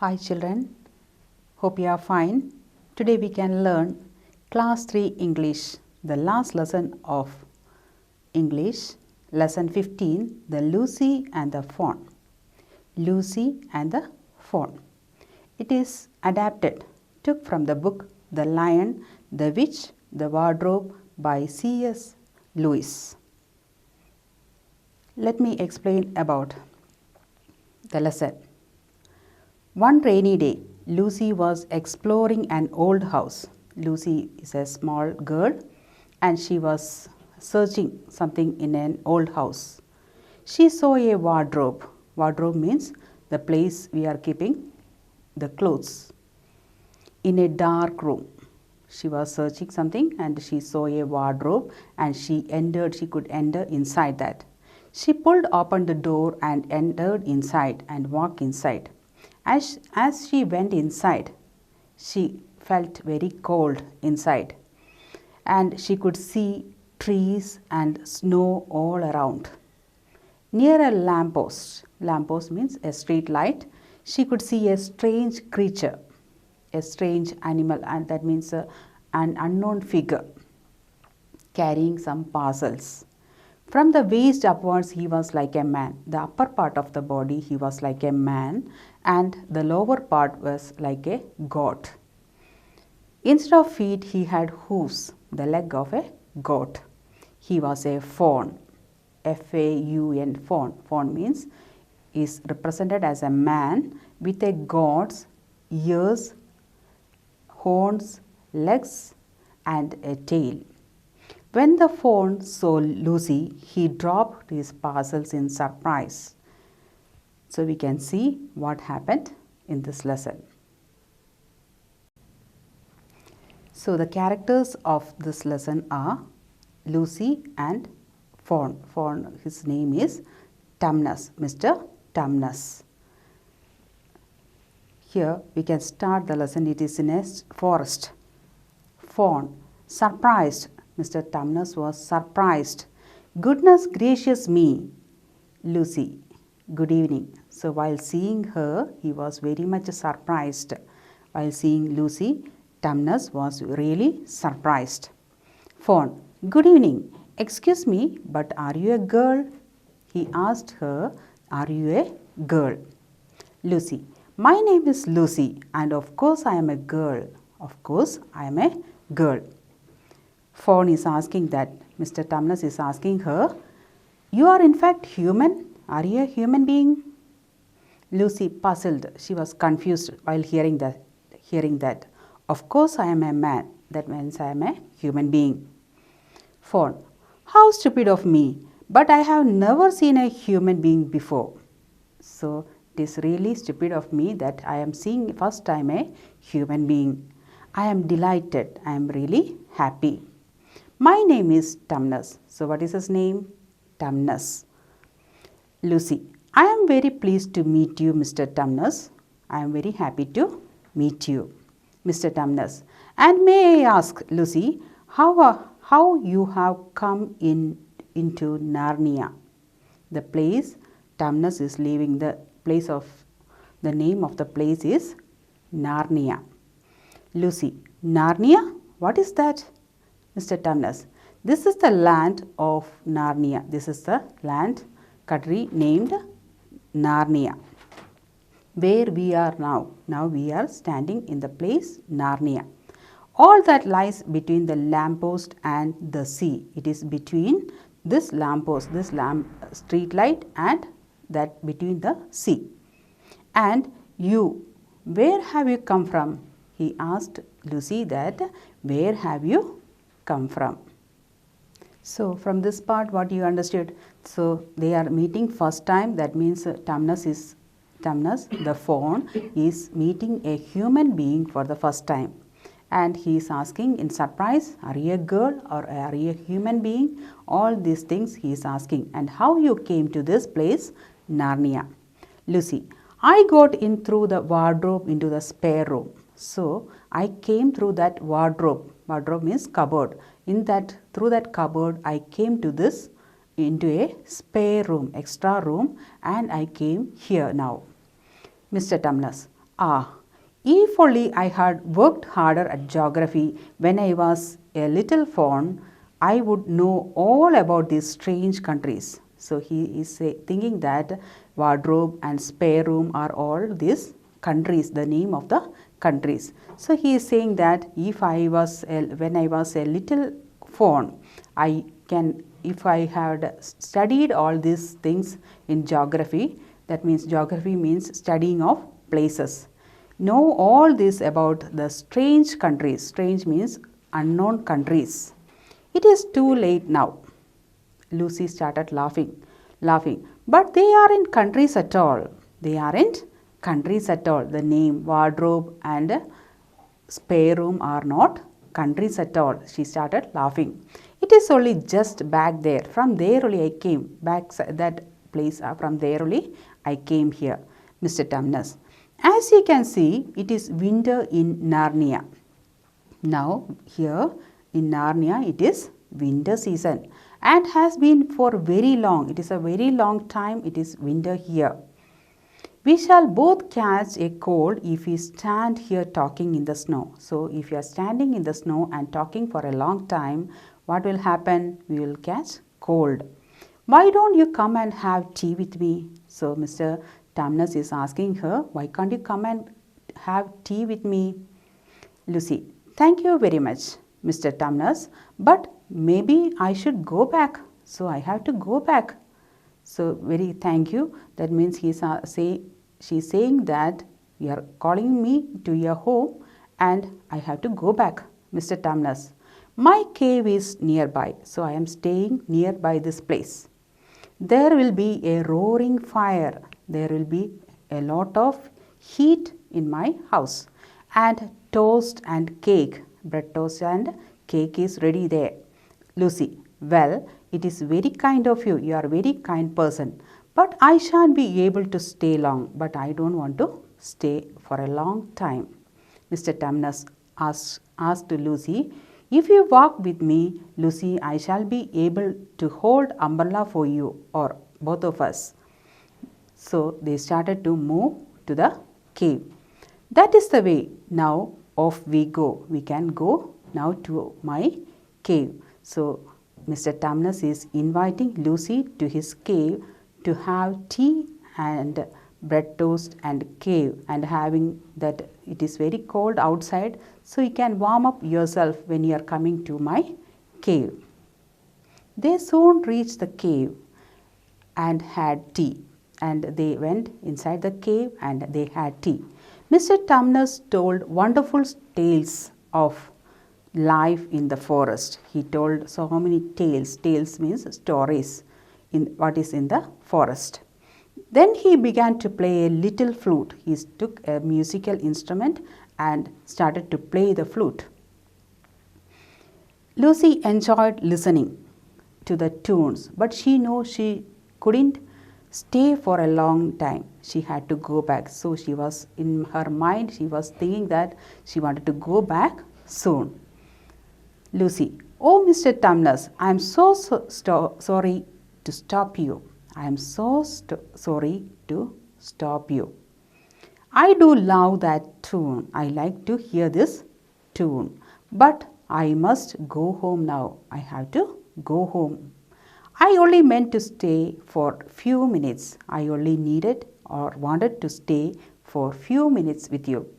Hi children, hope you are fine. Today we can learn Class 3 English, the last lesson of English, lesson 15, the Lucy and the Faun. Lucy and the Faun. It is adapted, took from the book The Lion, the Witch, the Wardrobe by C.S. Lewis. Let me explain about the lesson. One rainy day, Lucy was exploring an old house. Lucy is a small girl and she was searching something in an old house. She saw a wardrobe. Wardrobe means the place we are keeping the clothes. In a dark room. She was searching something and she saw a wardrobe and she could enter inside that. She pulled open the door and entered inside and walked inside. As she went inside, she felt very cold inside and she could see trees and snow all around. Near a lamppost means a street light, she could see a strange creature, a strange animal, and that means an unknown figure carrying some parcels. From the waist upwards, he was like a man. The upper part of the body, he was like a man, and the lower part was like a goat. Instead of feet, he had hooves, the leg of a goat. He was a faun, F-A-U-N, faun. Faun means is represented as a man with a goat's ears, horns, legs, and a tail. When the faun saw Lucy, he dropped his parcels in surprise. So we can see what happened in this lesson. So the characters of this lesson are Lucy and Faun. Faun, his name is Tamnas, Mr. Tamnas. Here we can start the lesson. It is in a forest. Faun, surprised. Mr. Tamnas was surprised. Goodness gracious me, Lucy. Good evening. So while seeing her, he was very much surprised. While seeing Lucy, Tamnas was really surprised. Faun, good evening. Excuse me, but are you a girl? He asked her, are you a girl? Lucy, my name is Lucy and of course I am a girl. Of course I am a girl. Faun is asking that, Mr. Tamnas is asking her, you are in fact human? Are you a human being? Lucy puzzled. She was confused while hearing that. Of course I am a man. That means I am a human being. Faun, how stupid of me, but I have never seen a human being before. So it is really stupid of me that I am seeing first time a human being. I am delighted. I am really happy. My name is Tamnas. So what is his name? Tamnas. Lucy, I am very pleased to meet you, Mr. Tamnas. I am very happy to meet you, Mr. Tamnas. And may I ask, Lucy, how you have come into Narnia? The place Tamnas is leaving, the name of the place is Narnia. Lucy, Narnia? What is that? Mr. Tamnas, this is the land of Narnia. This is the land, country named Narnia. Where we are now. Now we are standing in the place Narnia. All that lies between the lamppost and the sea. It is between this lamppost, this street light and that between the sea. And you, where have you come from? He asked Lucy that, where have you come from? So from this part what you understood? So they are meeting first time. That means Tamnas, the faun, is meeting a human being for the first time. And he is asking in surprise, are you a girl or are you a human being? All these things he is asking. And how you came to this place, Narnia? Lucy, I got in through the wardrobe into the spare room. So I came through that wardrobe. Wardrobe means cupboard. Through that cupboard, I came into a spare room, extra room, and I came here now. Mr. Tamnas, Ah, if only I had worked harder at geography when I was a little fawn, I would know all about these strange countries. So he is thinking that wardrobe and spare room are all these countries, the name of the countries. So he is saying that when I was a little fawn, I can, if I had studied all these things in geography, that means geography means studying of places. Know all this about the strange countries. Strange means unknown countries. It is too late now. Lucy started laughing. But they aren't countries at all. They aren't countries at all. The name, wardrobe and spare room are not countries at all. She started laughing. It is only just back there. From there only I came. Back that place, from there only I came here, Mr. Tamnas. As you can see, it is winter in Narnia. Now here in Narnia it is winter season and has been for very long. It is a very long time it is winter here. We shall both catch a cold if we stand here talking in the snow. So if you are standing in the snow and talking for a long time, what will happen? We will catch cold. Why don't you come and have tea with me? So Mr. Tamnas is asking her, why can't you come and have tea with me? Lucy, thank you very much, Mr. Tamnas, but maybe I should go back. So I have to go back. So very thank you. That means she's saying that you are calling me to your home and I have to go back, Mr. Tamnas. My cave is nearby, so I am staying nearby this place. There will be a roaring fire. There will be a lot of heat in my house. And toast and cake, bread toast and cake is ready there. Lucy, well, it is very kind of you. You are a very kind person. But I shan't be able to stay long. But I don't want to stay for a long time. Mr. Tamnas asked Lucy, if you walk with me, Lucy, I shall be able to hold umbrella for you or both of us. So they started to move to the cave. That is the way. Now off we go. We can go now to my cave. So Mr. Tamnas is inviting Lucy to his cave to have tea and bread toast and cave, and having that it is very cold outside, so you can warm up yourself when you are coming to my cave. They soon reached the cave and had tea, and they went inside the cave and they had tea. Mr. Tamnas told wonderful tales of life in the forest. He told so many tales. Tales means stories in what is in the forest. Then he began to play a little flute. He took a musical instrument and started to play the flute. Lucy enjoyed listening to the tunes, but she knew she couldn't stay for a long time. She had to go back. So she was, in her mind, she was thinking that she wanted to go back soon. Lucy, oh Mr. Tamnas, I am so sorry to stop you. I am so sorry to stop you. I do love that tune. I like to hear this tune. But I must go home now. I have to go home. I only meant to stay for few minutes. I only needed or wanted to stay for few minutes with you.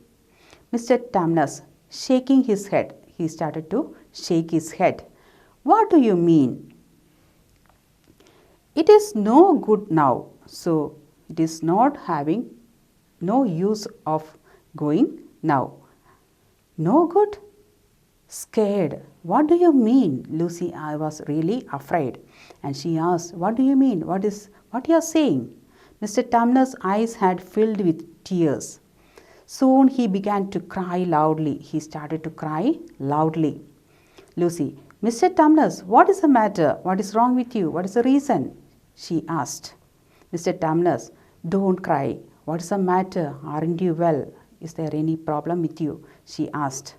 Mr. Tamnas, shaking his head, he started to shake his head. What do you mean? It is no good now, so it is not having no use of going now. No good? Scared. What do you mean? Lucy, I was really afraid. And she asked, what do you mean? What you are saying? Mr. Tamnas' eyes had filled with tears. Soon he began to cry loudly. He started to cry loudly. Lucy, Mr. Tamnas, what is the matter? What is wrong with you? What is the reason? She asked. Mr. Tamnas, don't cry. What is the matter? Aren't you well? Is there any problem with you? She asked.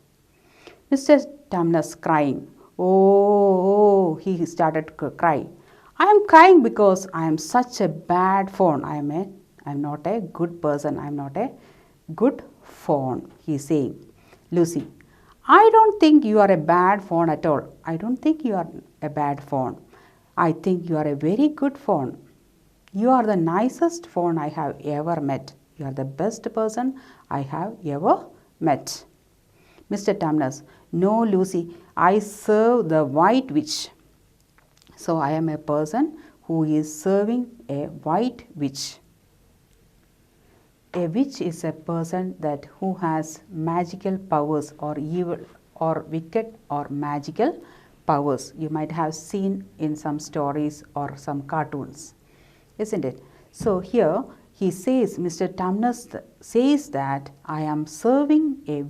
Mr. Tamnas crying. Oh, he started to cry. I am crying because I am such a bad faun. I am not a good person. I am not a good faun, he is saying. Lucy, I don't think you are a bad faun at all. I don't think you are a bad faun. I think you are a very good faun. You are the nicest faun I have ever met. You are the best person I have ever met. Mr. Tamnas, no, Lucy, I serve the white witch. So I am a person who is serving a white witch. A witch is a person that who has magical powers or evil or wicked or magical powers. You might have seen in some stories or some cartoons, isn't it? So here he says, Mr. Tamnas says that I am serving a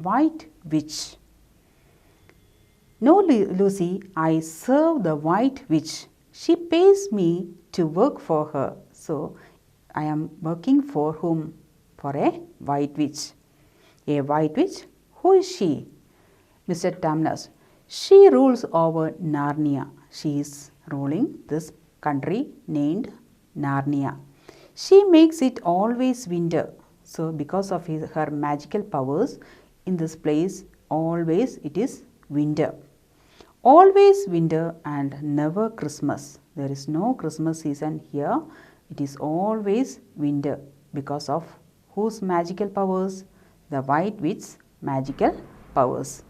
white witch. No, Lucy, I serve the white witch. She pays me to work for her. So I am working for whom? For a white witch. A white witch? Who is she? Mr. Tamnas. She rules over Narnia. She is ruling this country named Narnia. She makes it always winter. So because of her magical powers, in this place always it is winter. Always winter and never Christmas. There is no Christmas season here. It is always winter because of whose magical powers? The white witch's magical powers.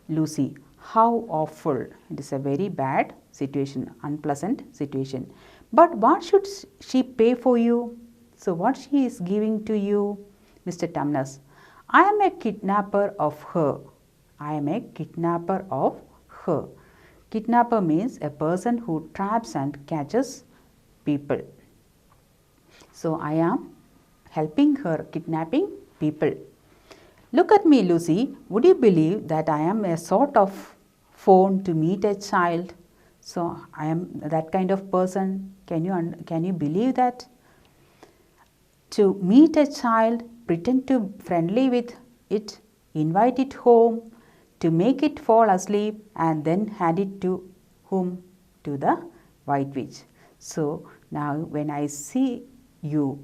Lucy, how awful. It is a very bad situation, unpleasant situation. But what should she pay for you? So what she is giving to you? Mr. Tamnas, I am a kidnapper of her. I am a kidnapper of her. Kidnapper means a person who traps and catches people. So I am helping her kidnapping people. Look at me, Lucy. Would you believe that I am a sort of faun to meet a child? So I am that kind of person. Can you believe that? To meet a child, pretend to be friendly with it, invite it home, to make it fall asleep and then hand it to whom? To the white witch. So now when I see you,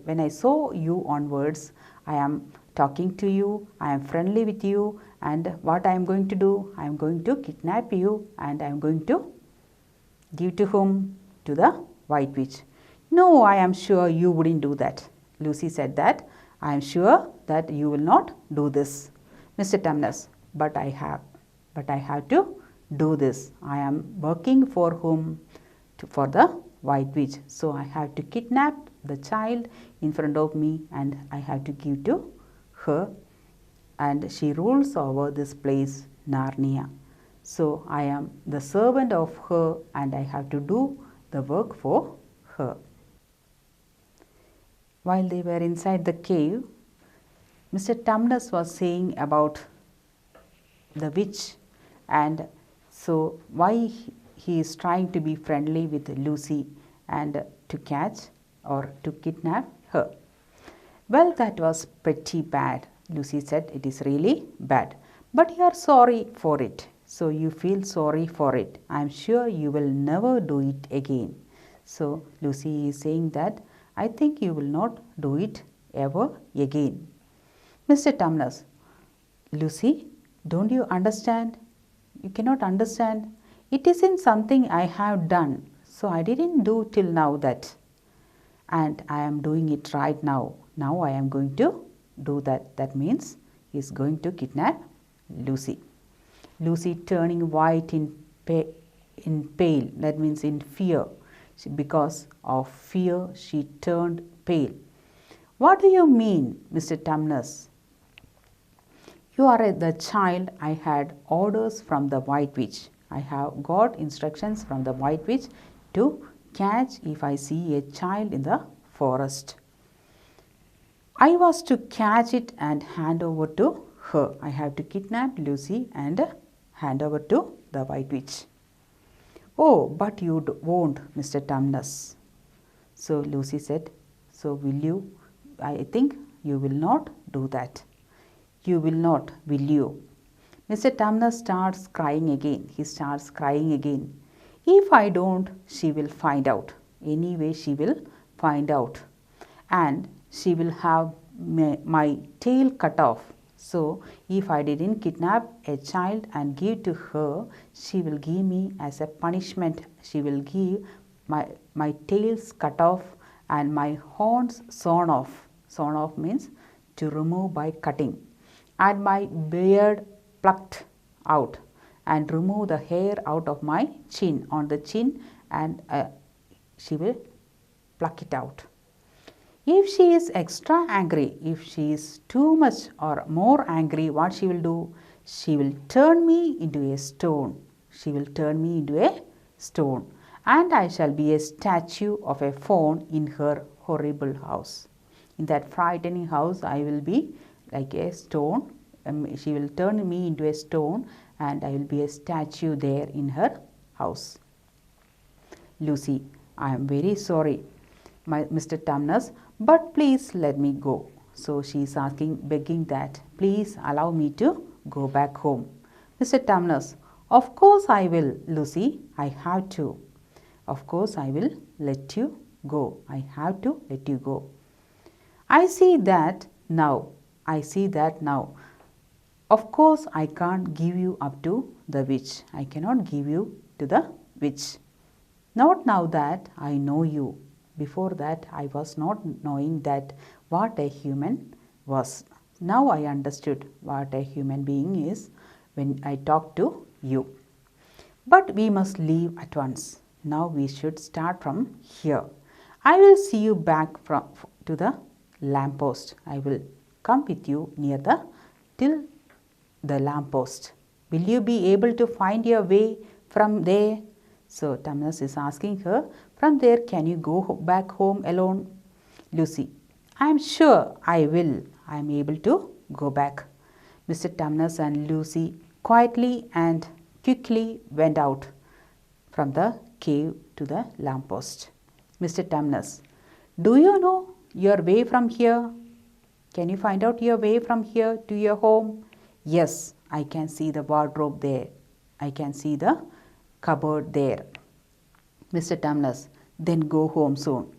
when I saw you onwards, I am talking to you, I am friendly with you, and what I am going to do? I am going to kidnap you and I am going to give to whom? To the white witch. No, I am sure you wouldn't do that. Lucy said that. I am sure that you will not do this. Mr. Tamnas, but I have to do this. I am working for whom? For the white witch. So I have to kidnap the child in front of me and I have to give to her, and she rules over this place Narnia. So I am the servant of her and I have to do the work for her. While they were inside the cave, Mr. Tamnas was saying about the witch, and so why he is trying to be friendly with Lucy and to catch or to kidnap her. Well, that was pretty bad. Lucy said, it is really bad. But you are sorry for it. So you feel sorry for it. I am sure you will never do it again. So Lucy is saying that I think you will not do it ever again. Mr. Tamnas, Lucy, don't you understand? You cannot understand. It isn't something I have done. So I didn't do till now that. And I am doing it right now. Now I am going to do that. That means he is going to kidnap Lucy. Lucy turning white in pale. That means in fear. Because of fear she turned pale. What do you mean, Mr. Tamnas? You are the child. I had orders from the white witch. I have got instructions from the white witch to catch if I see a child in the forest. I was to catch it and hand over to her. I have to kidnap Lucy and hand over to the white witch. Oh, but you won't, Mr. Tamnas. So Lucy said, so will you? I think you will not do that. You will not, will you? Mr. Tamnas starts crying again. He starts crying again. If I don't, she will find out. Anyway, she will find out. And she will have my tail cut off. So, if I didn't kidnap a child and give to her, she will give me as a punishment. She will give my tails cut off and my horns sawn off. Sawn off means to remove by cutting. And my beard plucked out and remove the hair out of my chin, on the chin, and she will pluck it out. If she is extra angry, if she is too much or more angry, what she will do? She will turn me into a stone. She will turn me into a stone, and I shall be a statue of a faun in her horrible house. In that frightening house, I will be like a stone. She will turn me into a stone, and I will be a statue there in her house. Lucy, I am very sorry, Mr. Tamnas, but please let me go. So she is asking, begging that, please allow me to go back home. Mr. Tamnas, of course I will, Lucy, I have to. Of course I will let you go. I have to let you go. I see that now. I see that now. Of course I can't give you up to the witch. I cannot give you to the witch. Not now that I know you. Before that I was not knowing that what a human was. Now I understood what a human being is when I talk to you. But we must leave at once. Now we should start from here. I will see you back to the lamppost. I will come with you till the lamppost. Will you be able to find your way from there? So Tamnas is asking her, from there can you go back home alone? Lucy, I am sure I will. I am able to go back. Mr. Tamnas and Lucy quietly and quickly went out from the cave to the lamppost. Mr. Tamnas, do you know your way from here? Can you find out your way from here to your home? Yes, I can see the wardrobe there. I can see the cupboard there. Mr. Tamnas, then go home soon.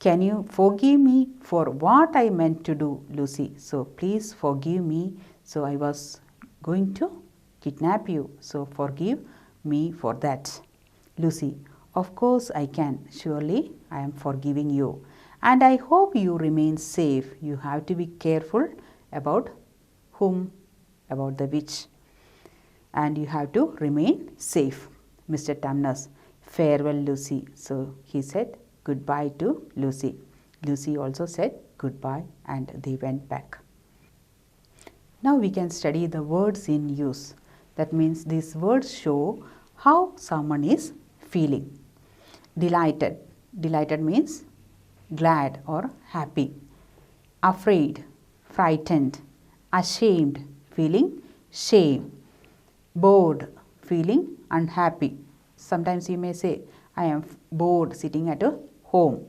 Can you forgive me for what I meant to do, Lucy? So please forgive me. So I was going to kidnap you. So forgive me for that. Lucy, of course I can. Surely I am forgiving you. And I hope you remain safe. You have to be careful about whom? About the witch. And you have to remain safe. Mr. Tamnas, farewell, Lucy. So he said goodbye to Lucy. Lucy also said goodbye and they went back. Now we can study the words in use. That means these words show how someone is feeling. Delighted. Delighted means glad or happy. Afraid, frightened. Ashamed, feeling shame. Bored, feeling unhappy. Sometimes you may say, I am bored sitting at home.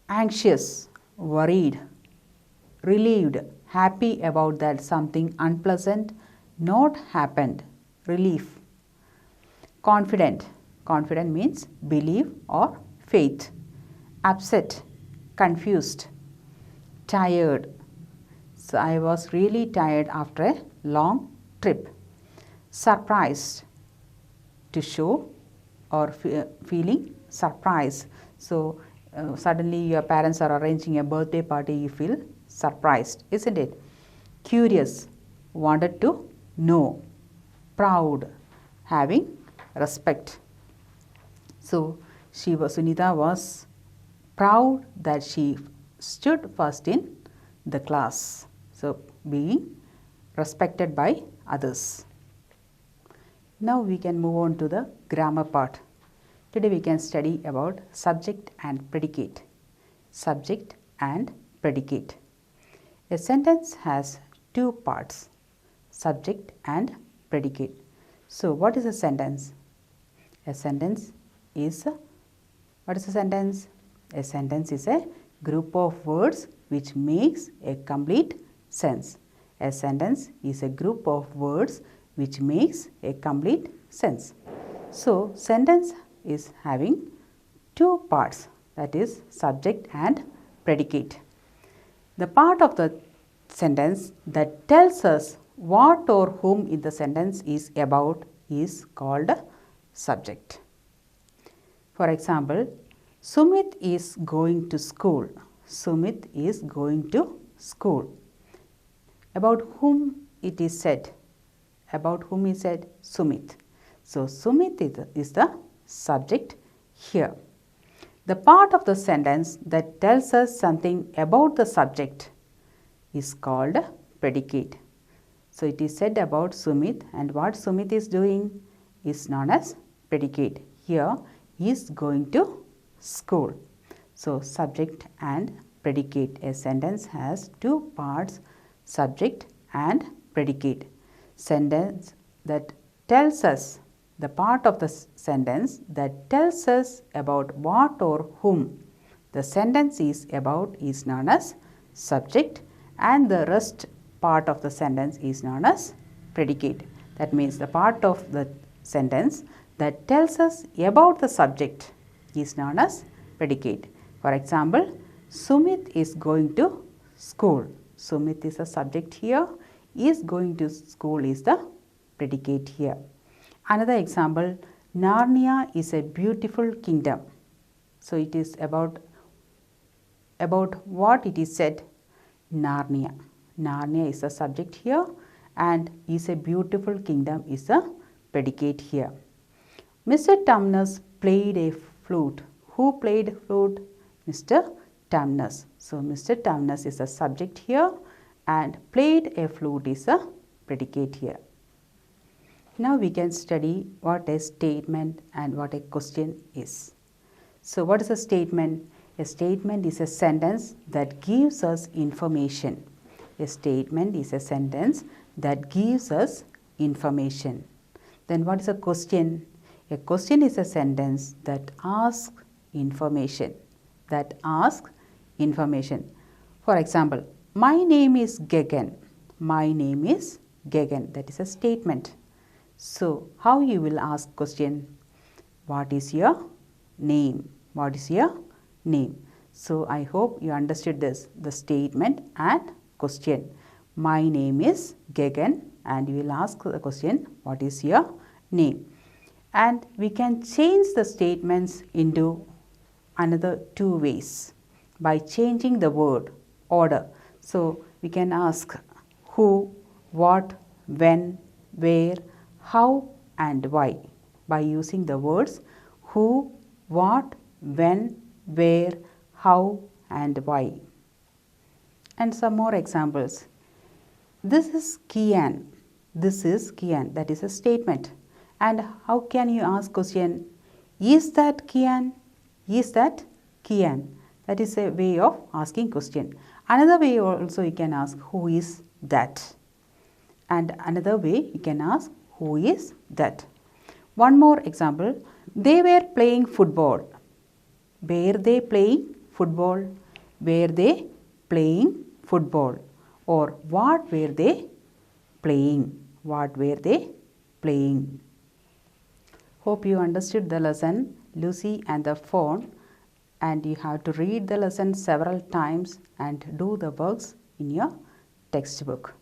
Anxious, worried. Relieved, happy about that something unpleasant not happened. Relief. Confident. Confident means belief or faith. Upset, confused. Tired. So I was really tired after a long trip. Surprised, to show or feeling surprise. So suddenly your parents are arranging a birthday party, you feel surprised, isn't it? Curious, wanted to know. Proud, having respect. So Sunita was proud that she stood first in the class. So being respected by others. Now we can move on to the grammar part. Today we can study about subject and predicate. Subject and predicate. A sentence has two parts, subject and predicate. So what is a sentence? A sentence is what is a sentence? A sentence is a group of words which makes a complete sense. A sentence is a group of words which makes a complete sense. So sentence is having two parts, that is subject and predicate. The part of the sentence that tells us what or whom in the sentence is about is called subject. For example, Sumit is going to school. Sumit is going to school. About whom it is said? About whom is said? Sumit. So, Sumit is the subject here. The part of the sentence that tells us something about the subject is called predicate. So, it is said about Sumit, and what Sumit is doing is known as predicate. Here, he is going to school. So, subject and predicate. A sentence has two parts, subject and predicate. Sentence that tells us, the part of the sentence that tells us about what or whom the sentence is about is known as subject, and the rest part of the sentence is known as predicate. That means the part of the sentence that tells us about the subject is known as predicate. For example, Sumit is going to school. Sumit is the subject here. Is going to school is the predicate here. Another example, Narnia is a beautiful kingdom. So, it is about what it is said? Narnia. Narnia is the subject here, and is a beautiful kingdom is the predicate here. Mr. Tamnas played a flute. Who played flute? Mr. Tamnas. So, Mr. Tamnas is the subject here, and played a flute is a predicate here. Now, we can study what a statement and what a question is. So, what is a statement? A statement is a sentence that gives us information. A statement is a sentence that gives us information. Then what is a question? A question is a sentence that asks information. That asks information. For example, my name is Gagan. My name is Gagan. That is a statement. So, how you will ask question? What is your name? What is your name? So, I hope you understood this, the statement and question. My name is Gagan, and you will ask the question, what is your name? And we can change the statements into another two ways by changing the word order. So, we can ask who, what, when, where, how and why by using the words who, what, when, where, how and why. And some more examples. This is Kian. This is Kian. That is a statement. And how can you ask question? Is that Kian? Is that Kian? That is a way of asking question. Another way also you can ask who is that? And another way you can ask who is that? One more example. They were playing football. Were they playing football? Were they playing football? Or what were they playing? What were they playing? Hope you understood the lesson, Lucy and the Faun, and you have to read the lesson several times and do the works in your textbook.